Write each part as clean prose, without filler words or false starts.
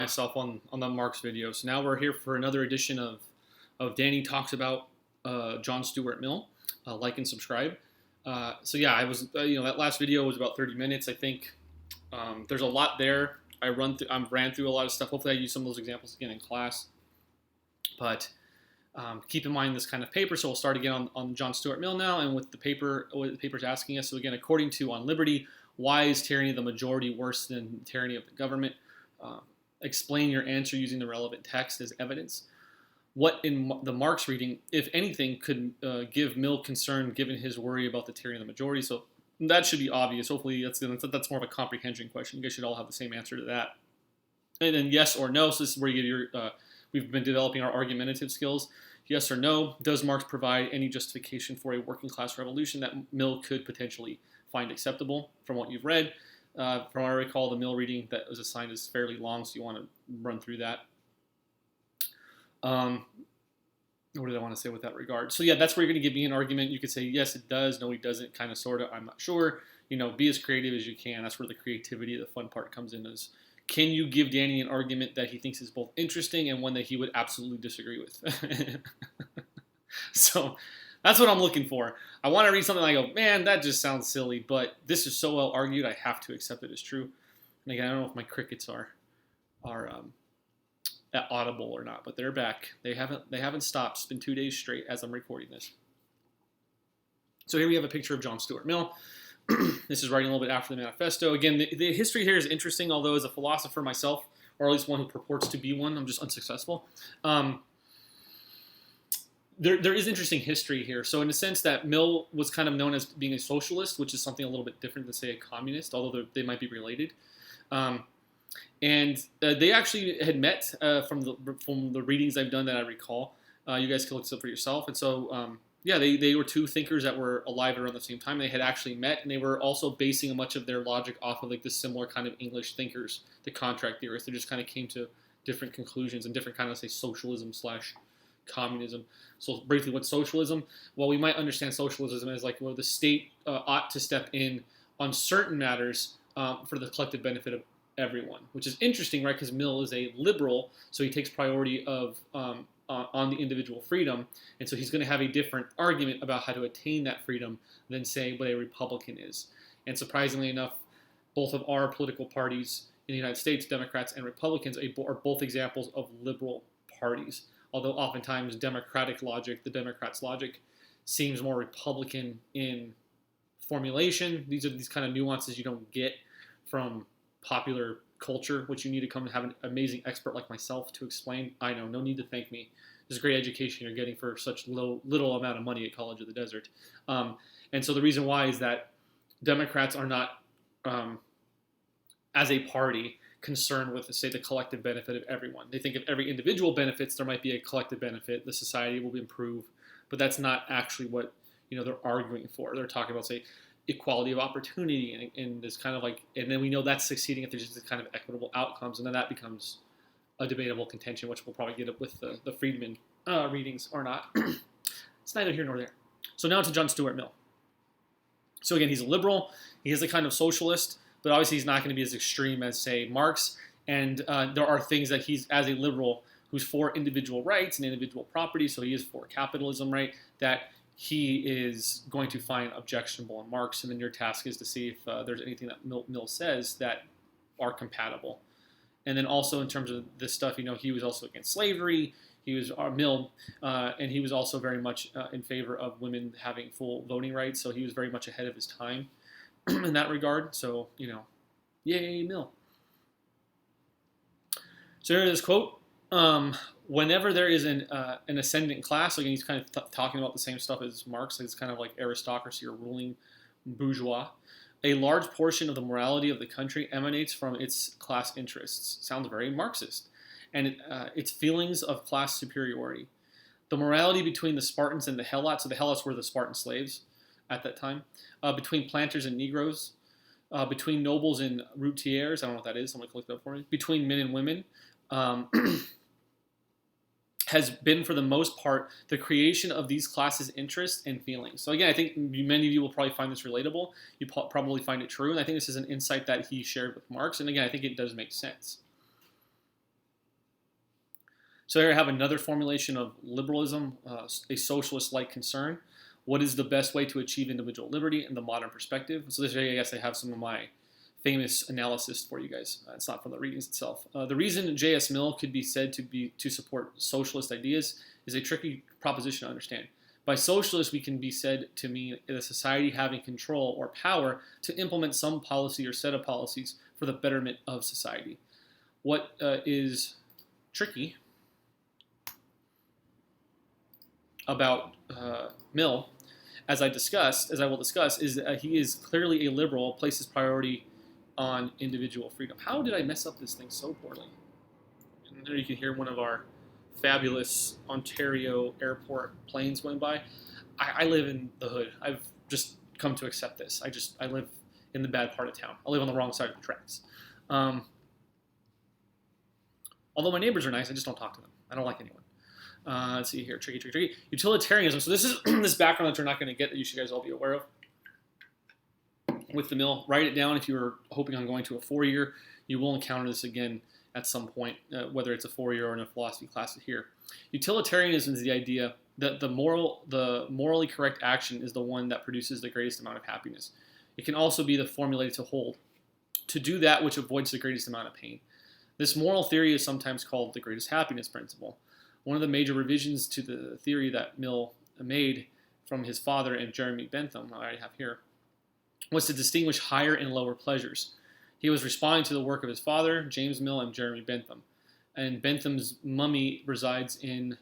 Myself on the Marx video. So now we're here for another edition of Danny Talks About John Stuart Mill. Like and subscribe. So yeah, I was that last video was about 30 minutes. I think there's a lot there. I ran through a lot of stuff. Hopefully I use some of those examples again in class. But keep in mind this kind of paper. So we'll start again on John Stuart Mill now, and with the paper, what the paper's asking us. So again, according to On Liberty, why is tyranny of the majority worse than tyranny of the government? Explain your answer using the relevant text as evidence. What in the Marx reading, if anything, could give Mill concern given his worry about the tyranny of the majority? So that should be obvious. Hopefully that's more of a comprehension question. You guys should all have the same answer to that. And then yes or no. So this is where you get your, we've been developing our argumentative skills. Yes or no. Does Marx provide any justification for a working class revolution that Mill could potentially find acceptable from what you've read? From what I recall, the Mill reading that was assigned is fairly long, so you want to run through that. What did I want to say with that regard? So yeah, that's where you're going to give me an argument. You could say, yes, it does. No, he doesn't. Kind of, sort of. I'm not sure. Be as creative as you can. That's where the creativity, the fun part comes in. Is can you give Danny an argument that he thinks is both interesting and one that he would absolutely disagree with? So that's what I'm looking for. I want to read something and I go, man, that just sounds silly, but this is so well argued, I have to accept it as true. And again, I don't know if my crickets are audible or not, but they're back. They haven't stopped. It's been 2 days straight as I'm recording this. So here we have a picture of John Stuart Mill. This is writing a little bit after the manifesto. Again, the history here is interesting, although as a philosopher myself, or at least one who purports to be one, I'm just unsuccessful. There is interesting history here. So in the sense that Mill was kind of known as being a socialist, which is something a little bit different than, say, a communist, although they might be related. And they actually had met from the readings I've done that I recall. You guys can look this up for yourself. And so, yeah, they were two thinkers that were alive around the same time. They had actually met, and they were also basing much of their logic off of like this similar kind of English thinkers, the contract theorists. They just kind of came to different conclusions and different kind of, say, socialism / communism. So briefly, what's socialism? Well, we might understand socialism as like, well, the state ought to step in on certain matters for the collective benefit of everyone, which is interesting, right? Because Mill is a liberal, so he takes priority of on the individual freedom, and so he's going to have a different argument about how to attain that freedom than, say, what a Republican is. And surprisingly enough, both of our political parties in the United States, Democrats and Republicans, are both examples of liberal parties. Although oftentimes Democratic logic, the Democrats' logic, seems more Republican in formulation. These are these kind of nuances you don't get from popular culture, which you need to come and have an amazing expert like myself to explain. I know, no need to thank me. This is great education you're getting for such little amount of money at College of the Desert. And so the reason why is that Democrats are not, as a party, concerned with, say, the collective benefit of everyone. They think if every individual benefits, there might be a collective benefit. The society will improve, but that's not actually what they're arguing for. They're talking about, say, equality of opportunity, and this kind of like, and then we know that's succeeding if there's just kind of equitable outcomes, and then that becomes a debatable contention, which we'll probably get up with the Friedman readings or not. It's neither here nor there. So now to John Stuart Mill. So again, he's a liberal. He is a kind of socialist, but obviously he's not going to be as extreme as, say, Marx. And there are things that he's, as a liberal, who's for individual rights and individual property, so he is for capitalism, right, that he is going to find objectionable in Marx. And then your task is to see if there's anything that Mill says that are compatible. And then also in terms of this stuff, he was also against slavery. He was Mill, and he was also very much in favor of women having full voting rights. So he was very much ahead of his time in that regard. So, yay, Mill. So here's this quote. Whenever there is an ascendant class, again, he's kind of talking about the same stuff as Marx. It's kind of like aristocracy or ruling bourgeois. A large portion of the morality of the country emanates from its class interests. Sounds very Marxist. And its feelings of class superiority. The morality between the Spartans and the Helots, so the Helots were the Spartan slaves at that time, between planters and Negroes, between nobles and routiers, I don't know what that is, someone can look it up for me, between men and women, has been, for the most part, the creation of these classes' interests and feelings. So again, I think many of you will probably find this relatable. You probably find it true, and I think this is an insight that he shared with Marx, and again, I think it does make sense. So here I have another formulation of liberalism, a socialist-like concern. What is the best way to achieve individual liberty in the modern perspective? So this area, I guess I have some of my famous analysis for you guys. It's not from the readings itself. The reason J.S. Mill could be said to support socialist ideas is a tricky proposition to understand. By socialist, we can be said to mean a society having control or power to implement some policy or set of policies for the betterment of society. What is tricky about Mill, as I will discuss, is that he is clearly a liberal, places priority on individual freedom. How did I mess up this thing so poorly? And there you can hear one of our fabulous Ontario airport planes going by. I live in the hood. I've just come to accept this. I live in the bad part of town. I live on the wrong side of the tracks. Although my neighbors are nice, I just don't talk to them. I don't like anyone. Let's see here. Tricky. Utilitarianism. So this is this background that you're not going to get that you should guys all be aware of. With the Mill, write it down if you were hoping on going to a 4-year. You will encounter this again at some point, whether it's a 4-year or in a philosophy class here. Utilitarianism is the idea that the morally correct action is the one that produces the greatest amount of happiness. It can also be the formulated to hold, to do that which avoids the greatest amount of pain. This moral theory is sometimes called the greatest happiness principle. One of the major revisions to the theory that Mill made from his father and Jeremy Bentham, I have here, was to distinguish higher and lower pleasures. He was responding to the work of his father, James Mill, and Jeremy Bentham. And Bentham's mummy resides in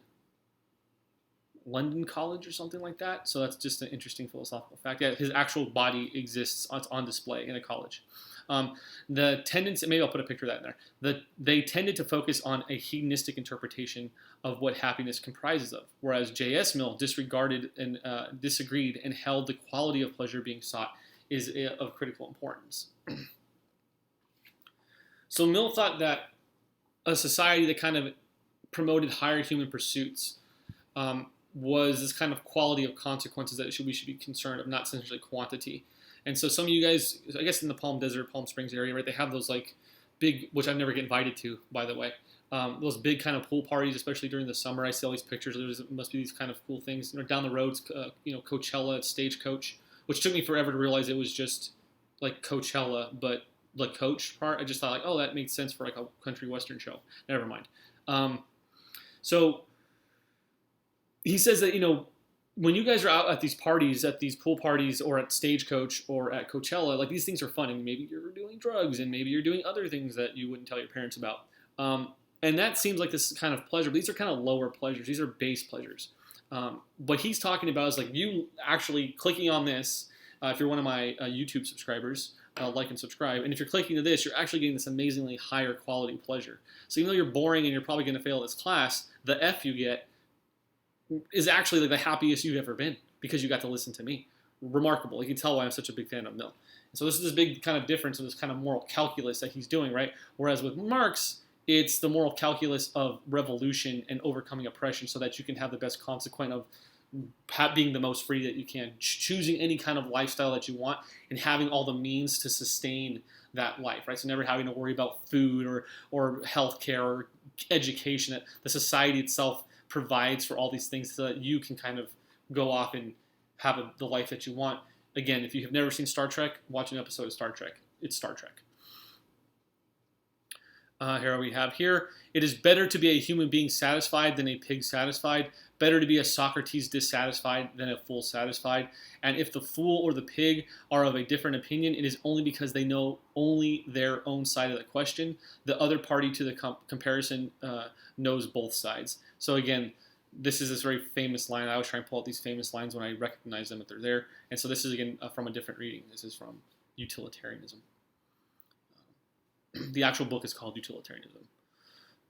London College or something like that. So that's just an interesting philosophical fact. Yeah, his actual body exists. It's on display in a college. The tendency, maybe I'll put a picture of that in there. They tended to focus on a hedonistic interpretation of what happiness comprises of, whereas J.S. Mill disregarded and disagreed and held the quality of pleasure being sought is of critical importance. So Mill thought that a society that kind of promoted higher human pursuits was this kind of quality of consequences that we should be concerned of, not essentially quantity. And so some of you guys, I guess in the Palm Desert, Palm Springs area, right, they have those like big, which I've never get invited to, by the way, those big kind of pool parties, especially during the summer. I see all these pictures. There must be these kind of cool things. Down the roads, Coachella, Stagecoach, which took me forever to realize it was just like Coachella, but the coach part, I just thought like, oh, that makes sense for like a country western show. Never mind. So he says that, when you guys are out at these parties, at these pool parties or at Stagecoach or at Coachella, like these things are fun, and maybe you're doing drugs and maybe you're doing other things that you wouldn't tell your parents about. And that seems like this kind of pleasure, but these are kind of lower pleasures. These are base pleasures. What he's talking about is like you actually clicking on this, if you're one of my YouTube subscribers, like and subscribe. And if you're clicking to this, you're actually getting this amazingly higher quality pleasure. So even though you're boring and you're probably going to fail this class, the F you get is actually like the happiest you've ever been because you got to listen to me. Remarkable. You can tell why I'm such a big fan of Mill. And so this is this big kind of difference in this kind of moral calculus that he's doing, right? Whereas with Marx, it's the moral calculus of revolution and overcoming oppression so that you can have the best consequence of being the most free that you can, choosing any kind of lifestyle that you want, and having all the means to sustain that life, right? So never having to worry about food or healthcare or education, that the society itself provides for all these things so that you can kind of go off and have the life that you want. Again, if you have never seen Star Trek, watch an episode of Star Trek. It's Star Trek. Here we have here. It is better to be a human being satisfied than a pig satisfied. Better to be a Socrates dissatisfied than a fool satisfied. And if the fool or the pig are of a different opinion, it is only because they know only their own side of the question. The other party to the comparison knows both sides. So again, this is this very famous line. I always try and pull out these famous lines when I recognize them if they're there. And so this is, again, from a different reading. This is from Utilitarianism. The actual book is called Utilitarianism,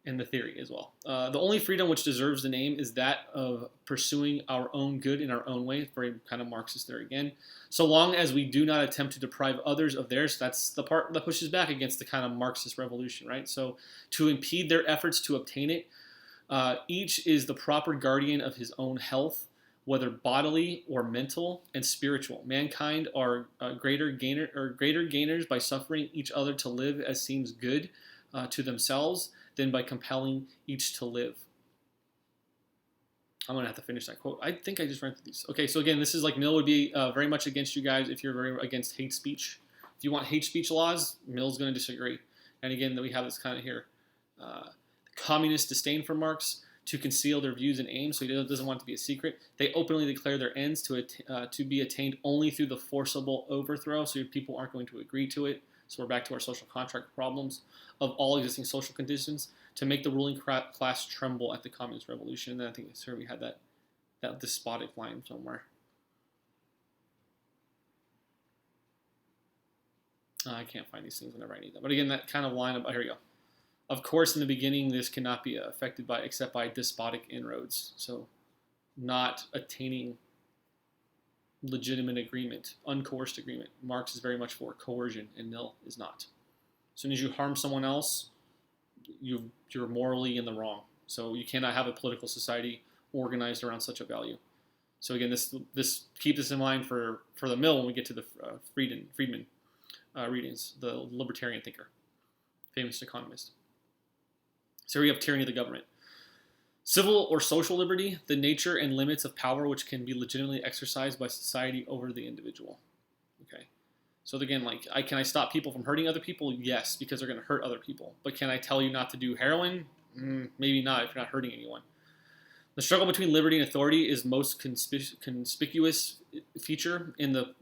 and the theory as well. The only freedom which deserves the name is that of pursuing our own good in our own way. Very kind of Marxist there again. So long as we do not attempt to deprive others of theirs, that's the part that pushes back against the kind of Marxist revolution, right? So to impede their efforts to obtain it, each is the proper guardian of his own health, whether bodily or mental and spiritual. Mankind are greater gainers by suffering each other to live as seems good to themselves than by compelling each to live. I'm gonna have to finish that quote. I think I just ran through these. Okay, so again, this is like Mill would be very much against you guys if you're very against hate speech. If you want hate speech laws, Mill's gonna disagree. And again, we have this kind of here. Communist disdain for Marx to conceal their views and aims, so he doesn't want it to be a secret. They openly declare their ends to be attained only through the forcible overthrow, so people aren't going to agree to it. So we're back to our social contract problems of all existing social conditions to make the ruling class tremble at the communist revolution. And then I think it's here we had that despotic line somewhere. I can't find these things whenever I need them. But again, that kind of line here we go. Of course, in the beginning, this cannot be affected except by despotic inroads. So not attaining legitimate agreement, uncoerced agreement. Marx is very much for coercion, and Mill is not. As soon as you harm someone else, you're morally in the wrong. So you cannot have a political society organized around such a value. So again, this keep this in mind for the Mill when we get to the Friedman readings, the libertarian thinker, famous economist. So we have tyranny of the government. Civil or social liberty, the nature and limits of power which can be legitimately exercised by society over the individual. Okay. So again, can I stop people from hurting other people? Yes, because they're going to hurt other people. But can I tell you not to do heroin? Maybe not if you're not hurting anyone. The struggle between liberty and authority is most conspicuous feature in the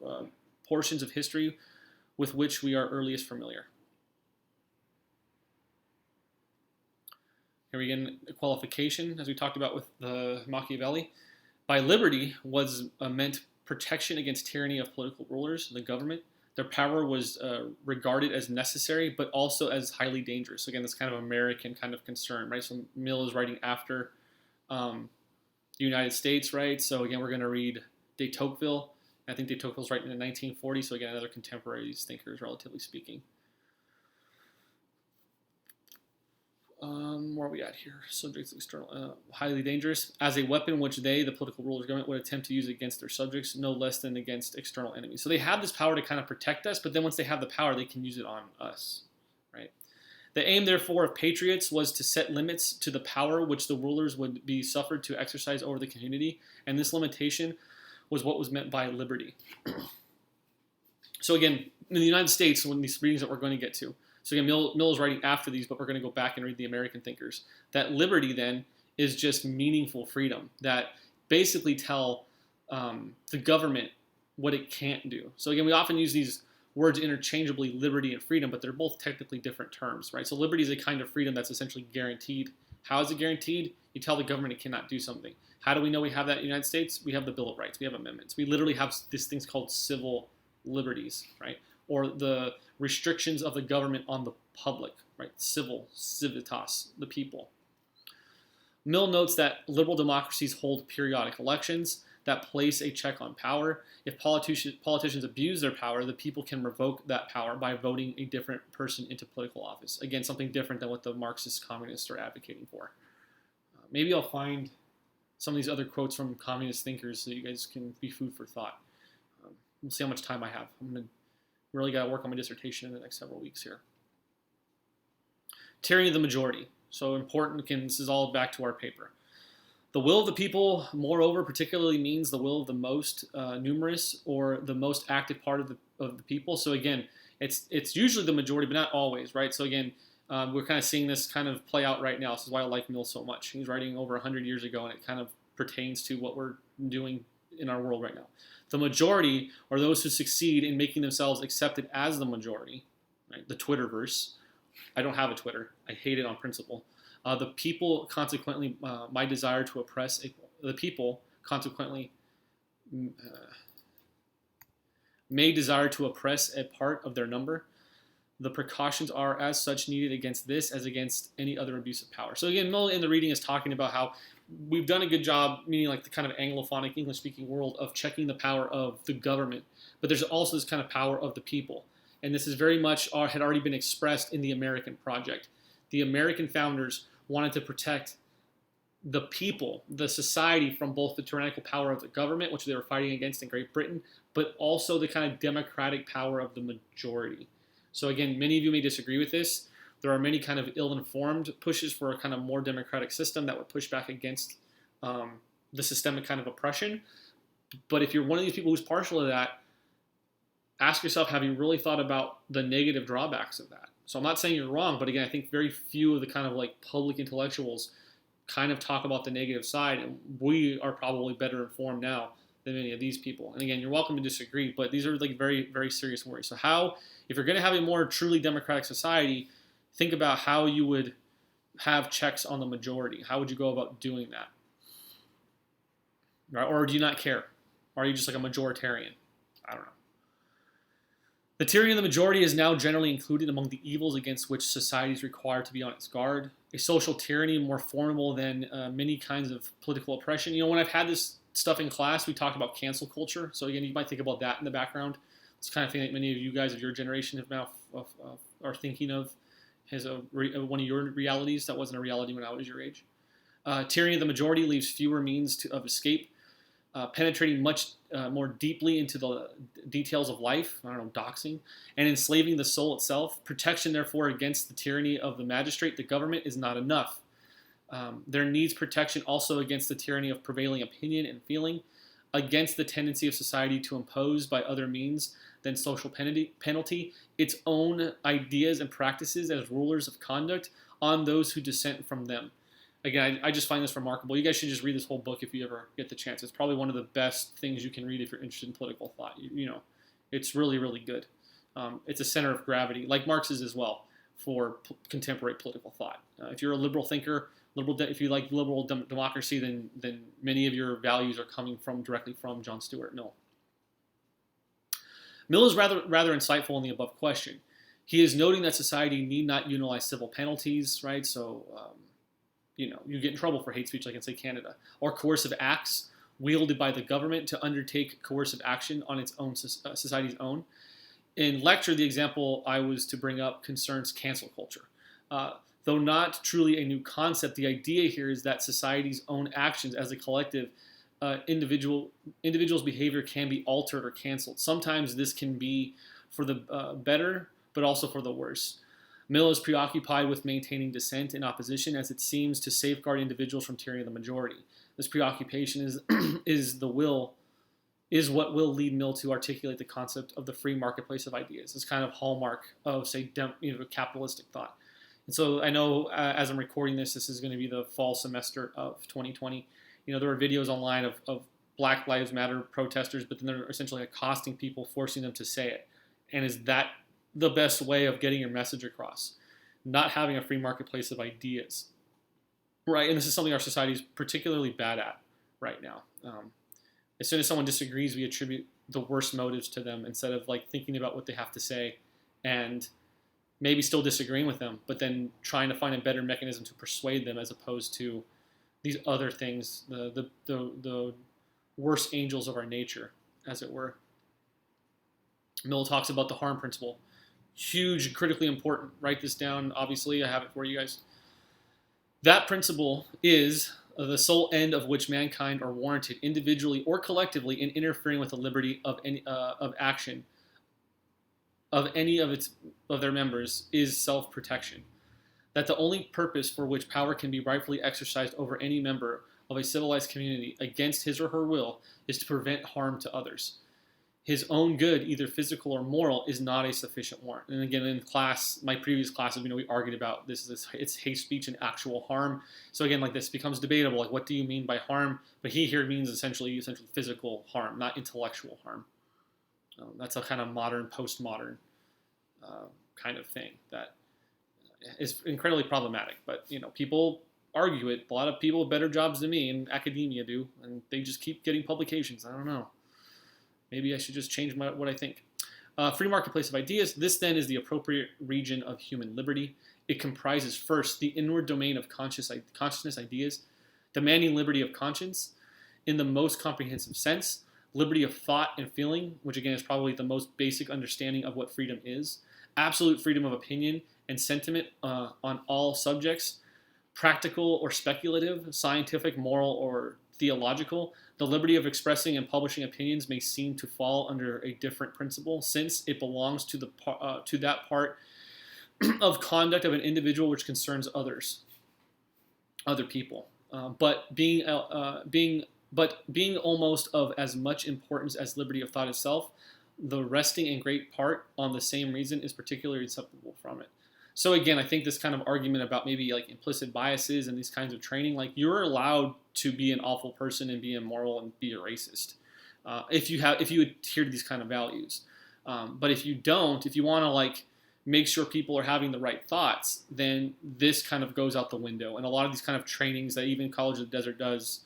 portions of history with which we are earliest familiar. Here again, a qualification, as we talked about with the Machiavelli. By liberty was meant protection against tyranny of political rulers, the government. Their power was regarded as necessary, but also as highly dangerous. So again, this kind of American kind of concern, right? So Mill is writing after the United States, right? So again, we're going to read de Tocqueville. I think de Tocqueville's writing in the 1940s, so again, another contemporary thinkers, relatively speaking. Where are we at here? Subjects external, highly dangerous. As a weapon which they, the political rulers, government, would attempt to use against their subjects, no less than against external enemies. So they have this power to kind of protect us, but then once they have the power, they can use it on us, right? The aim, therefore, of patriots was to set limits to the power which the rulers would be suffered to exercise over the community, and this limitation was what was meant by liberty. So again, in the United States, when these readings that we're going to get to, so again, Mill is writing after these, but we're going to go back and read the American thinkers. That liberty then is just meaningful freedom that basically tell the government what it can't do. So again, we often use these words interchangeably, liberty and freedom, but they're both technically different terms, right? So liberty is a kind of freedom that's essentially guaranteed. How is it guaranteed? You tell the government it cannot do something. How do we know we have that in the United States? We have the Bill of Rights. We have amendments. We literally have these things called civil liberties, right? Or the restrictions of the government on the public, right? Civitas, the people. Mill notes that liberal democracies hold periodic elections that place a check on power. If politicians abuse their power, the people can revoke that power by voting a different person into political office. Again, something different than what the Marxist communists are advocating for. Maybe I'll find some of these other quotes from communist thinkers so you guys can be food for thought. We'll see how much time I have. I'm going to really got to work on my dissertation in the next several weeks here. Tyranny of the majority. So important, again, this is all back to our paper. The will of the people, moreover, particularly means the will of the most numerous or the most active part of the people. So again, it's usually the majority, but not always, right? So again, we're kind of seeing this kind of play out right now. This is why I like Mill so much. He's writing over 100 years ago, and it kind of pertains to what we're doing in our world right now. The majority are those who succeed in making themselves accepted as the majority, right? The Twitterverse. I don't have a Twitter. I hate it on principle. The people, consequently, my desire to oppress the people, consequently, may desire to oppress a part of their number. The precautions are as such needed against this as against any other abuse of power. So again, Mill in the reading is talking about how we've done a good job, meaning like the kind of Anglophonic English-speaking world, of checking the power of the government. But there's also this kind of power of the people. And this is very much had already been expressed in the American project. The American founders wanted to protect the people, the society, from both the tyrannical power of the government, which they were fighting against in Great Britain, but also the kind of democratic power of the majority. So again, many of you may disagree with this. There are many kind of ill-informed pushes for a kind of more democratic system that would push back against the systemic kind of oppression. But if you're one of these people who's partial to that, ask yourself, have you really thought about the negative drawbacks of that? So I'm not saying you're wrong, but again, I think very few of the kind of like public intellectuals kind of talk about the negative side, and we are probably better informed now than many of these people. And again, you're welcome to disagree, but these are like very, very serious worries. So how, if you're going to have a more truly democratic society, think about how you would have checks on the majority. How would you go about doing that? Right? Or do you not care? Or are you just like a majoritarian? I don't know. The tyranny of the majority is now generally included among the evils against which society is required to be on its guard. A social tyranny more formidable than many kinds of political oppression. You know, when I've had this stuff in class, we talked about cancel culture. So again, you might think about that in the background. It's the kind of thing that many of you guys of your generation have now are thinking of as one of your realities that wasn't a reality when I was your age. Tyranny of the majority leaves fewer means of escape. Penetrating much more deeply into the details of life, I don't know, doxing, and enslaving the soul itself. Protection, therefore, against the tyranny of the magistrate, the government, is not enough. There needs protection also against the tyranny of prevailing opinion and feeling, against the tendency of society to impose by other means than social penalty its own ideas and practices as rulers of conduct on those who dissent from them. Again, I just find this remarkable. You guys should just read this whole book if you ever get the chance. It's probably one of the best things you can read if you're interested in political thought. You know, it's really, really good. It's a center of gravity, like Marx's as well, for contemporary political thought. If you're a liberal thinker, if you like liberal democracy, then many of your values are coming directly from John Stuart Mill. Mill is rather insightful in the above question. He is noting that society need not utilize civil penalties, right? So, you know, you get in trouble for hate speech, like in, say, Canada, or coercive acts wielded by the government to undertake coercive action on its own society's own. In lecture, the example I was to bring up concerns cancel culture. Though not truly a new concept, the idea here is that society's own actions as a collective, individual's behavior can be altered or canceled. Sometimes this can be for the better, but also for the worse. Mill is preoccupied with maintaining dissent and opposition as it seems to safeguard individuals from tyranny of the majority. This preoccupation is what will lead Mill to articulate the concept of the free marketplace of ideas. This kind of hallmark of, say, capitalistic thought. And so I know as I'm recording this is going to be the fall semester of 2020. You know, there are videos online of Black Lives Matter protesters, but then they're essentially accosting people, forcing them to say it. And is that the best way of getting your message across? Not having a free marketplace of ideas, right? And this is something our society is particularly bad at right now. As soon as someone disagrees, we attribute the worst motives to them instead of like thinking about what they have to say and maybe still disagreeing with them, but then trying to find a better mechanism to persuade them as opposed to these other things, the worst angels of our nature, as it were. Mill talks about the harm principle. Huge, critically important. Write this down. Obviously, I have it for you guys. That principle is the sole end of which mankind are warranted individually or collectively in interfering with the liberty of action of any of their members is self-protection. That the only purpose for which power can be rightfully exercised over any member of a civilized community against his or her will is to prevent harm to others. His own good, either physical or moral, is not a sufficient warrant. And again, in class, my previous classes, we argued about it's hate speech and actual harm. So again, like this becomes debatable. Like, what do you mean by harm? But he here means essentially physical harm, not intellectual harm. That's a kind of modern, postmodern kind of thing that is incredibly problematic. But people argue it. A lot of people with better jobs than me in academia do, and they just keep getting publications. I don't know. Maybe I should just change what I think. Free marketplace of ideas. This then is the appropriate region of human liberty. It comprises first the inward domain of consciousness ideas, demanding liberty of conscience in the most comprehensive sense, liberty of thought and feeling, which again is probably the most basic understanding of what freedom is, absolute freedom of opinion and sentiment on all subjects, practical or speculative, scientific, moral, or theological. The liberty of expressing and publishing opinions may seem to fall under a different principle, since it belongs to that part of conduct of an individual which concerns other people. But being but being almost of as much importance as liberty of thought itself, the resting in great part on the same reason is particularly inseparable from it. So again, I think this kind of argument about maybe like implicit biases and these kinds of training, like you're allowed to be an awful person and be immoral and be a racist if you adhere to these kind of values. But if you don't, if you want to like make sure people are having the right thoughts, then this kind of goes out the window. And a lot of these kind of trainings that even College of the Desert does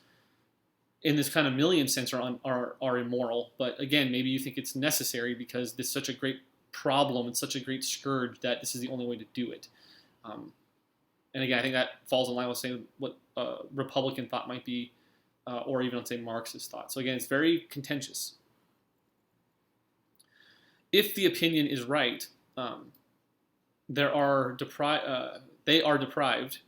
in this kind of million sense are immoral. But again, maybe you think it's necessary because this is such a great problem and such a great scourge that this is the only way to do it. And again, I think that falls in line with saying what Republican thought might be, or even, let's say, Marxist thought. So again, it's very contentious. If the opinion is right, they are deprived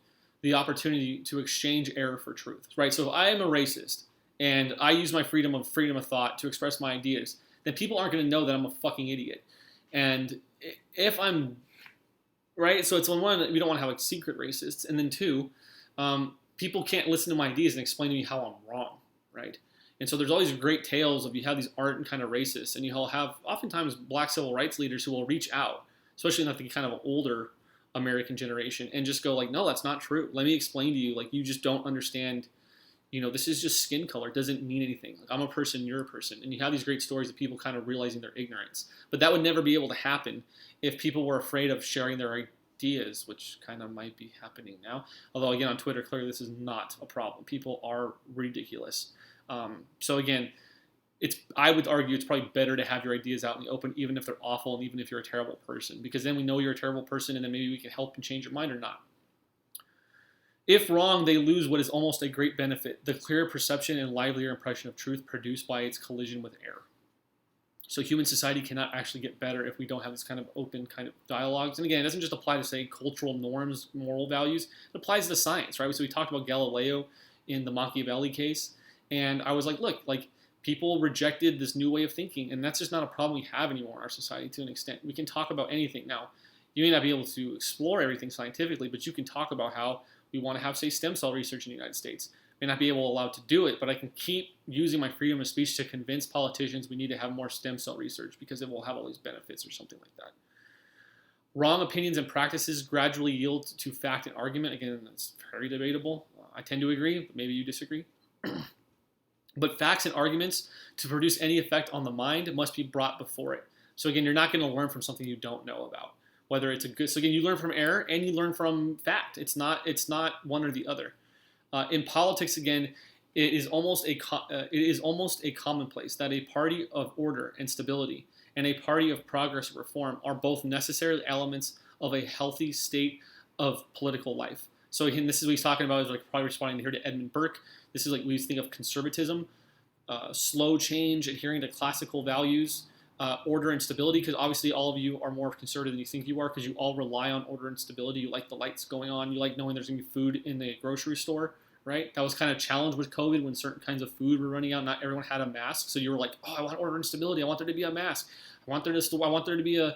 the opportunity to exchange error for truth, right? So if I am a racist and I use my freedom of thought to express my ideas, then people aren't going to know that I'm a fucking idiot. And if I'm right, so it's on one, we don't want to have like secret racists, and then two, people can't listen to my ideas and explain to me how I'm wrong, right? And so there's all these great tales of you have these ardent kind of racists, and you'll have oftentimes black civil rights leaders who will reach out, especially in the kind of older American generation, and just go like, no, that's not true. Let me explain to you, like you just don't understand. You know, this is just skin color. It doesn't mean anything. Like, I'm a person, you're a person. And you have these great stories of people kind of realizing their ignorance. But that would never be able to happen if people were afraid of sharing their ideas, which kind of might be happening now. Although, again, on Twitter, clearly this is not a problem. People are ridiculous. So, again, I would argue it's probably better to have your ideas out in the open, even if they're awful and even if you're a terrible person. Because then we know you're a terrible person, and then maybe we can help and change your mind or not. If wrong, they lose what is almost a great benefit, the clearer perception and livelier impression of truth produced by its collision with error. So human society cannot actually get better if we don't have this kind of open kind of dialogues. And again, it doesn't just apply to, say, cultural norms, moral values. It applies to science, right? So we talked about Galileo in the Machiavelli case. And I was like, look, like people rejected this new way of thinking. And that's just not a problem we have anymore in our society to an extent. We can talk about anything. Now, you may not be able to explore everything scientifically, but you can talk about how we want to have, say, stem cell research in the United States. May not be allowed to do it, but I can keep using my freedom of speech to convince politicians we need to have more stem cell research because it will have all these benefits or something like that. Wrong opinions and practices gradually yield to fact and argument. Again, that's very debatable. I tend to agree, but maybe you disagree. But facts and arguments, to produce any effect on the mind, must be brought before it. So again, you're not going to learn from something you don't know about. Whether it's a good, so again, you learn from error and you learn from fact. It's not one or the other. In politics, again, it is almost a commonplace that a party of order and stability and a party of progress and reform are both necessary elements of a healthy state of political life. So again, this is what he's talking about, is like probably responding here to Edmund Burke. This is like we think of conservatism, slow change, adhering to classical values. Order and stability, because obviously all of you are more conservative than you think you are, because you all rely on order and stability. You like the lights going on. You like knowing there's going to be food in the grocery store, right? That was kind of challenged with COVID when certain kinds of food were running out. Not everyone had a mask, so you were like, oh, I want order and stability. I want there to be a mask. I want there to be a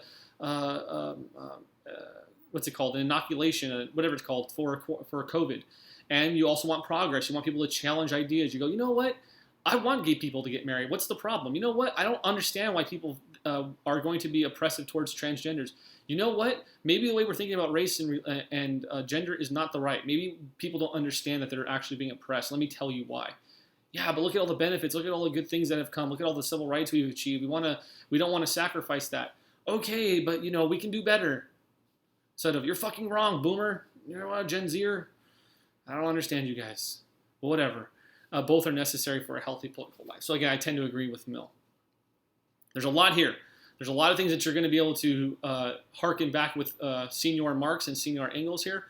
what's it called? An inoculation, whatever it's called for COVID. And you also want progress. You want people to challenge ideas. You go, you know what? I want gay people to get married. What's the problem? You know what? I don't understand why people are going to be oppressive towards transgenders. You know what? Maybe the way we're thinking about race and gender is not the right. Maybe people don't understand that they're actually being oppressed. Let me tell you why. Yeah, but look at all the benefits. Look at all the good things that have come. Look at all the civil rights we've achieved. We don't want to sacrifice that. Okay, but we can do better. Instead of, you're fucking wrong, boomer. You're a Gen Zer. I don't understand you guys. But whatever. Both are necessary for a healthy political life. So again, I tend to agree with Mill. There's a lot here. There's a lot of things that you're going to be able to harken back with Senior Marx and Senior Engels here.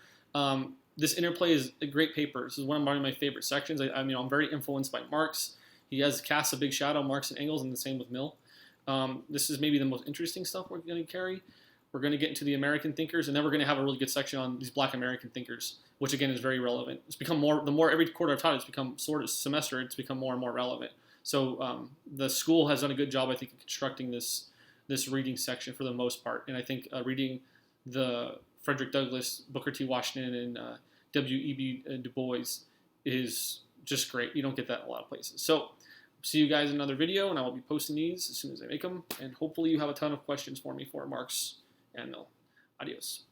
This interplay is a great paper. This is one of my favorite sections. I'm very influenced by Marx. He has cast a big shadow on Marx and Engels, and the same with Mill. This is maybe the most interesting stuff we're going to carry. We're going to get into the American thinkers, and then we're going to have a really good section on these Black American thinkers, which again is very relevant. It's become the more every quarter I've taught it's become sort of semester, it's become more and more relevant. So the school has done a good job, I think, in constructing this reading section for the most part. And I think reading the Frederick Douglass, Booker T. Washington, and W.E.B. Du Bois is just great. You don't get that in a lot of places. So see you guys in another video, and I will be posting these as soon as I make them. And hopefully you have a ton of questions for me for Marx and Mill. Adios.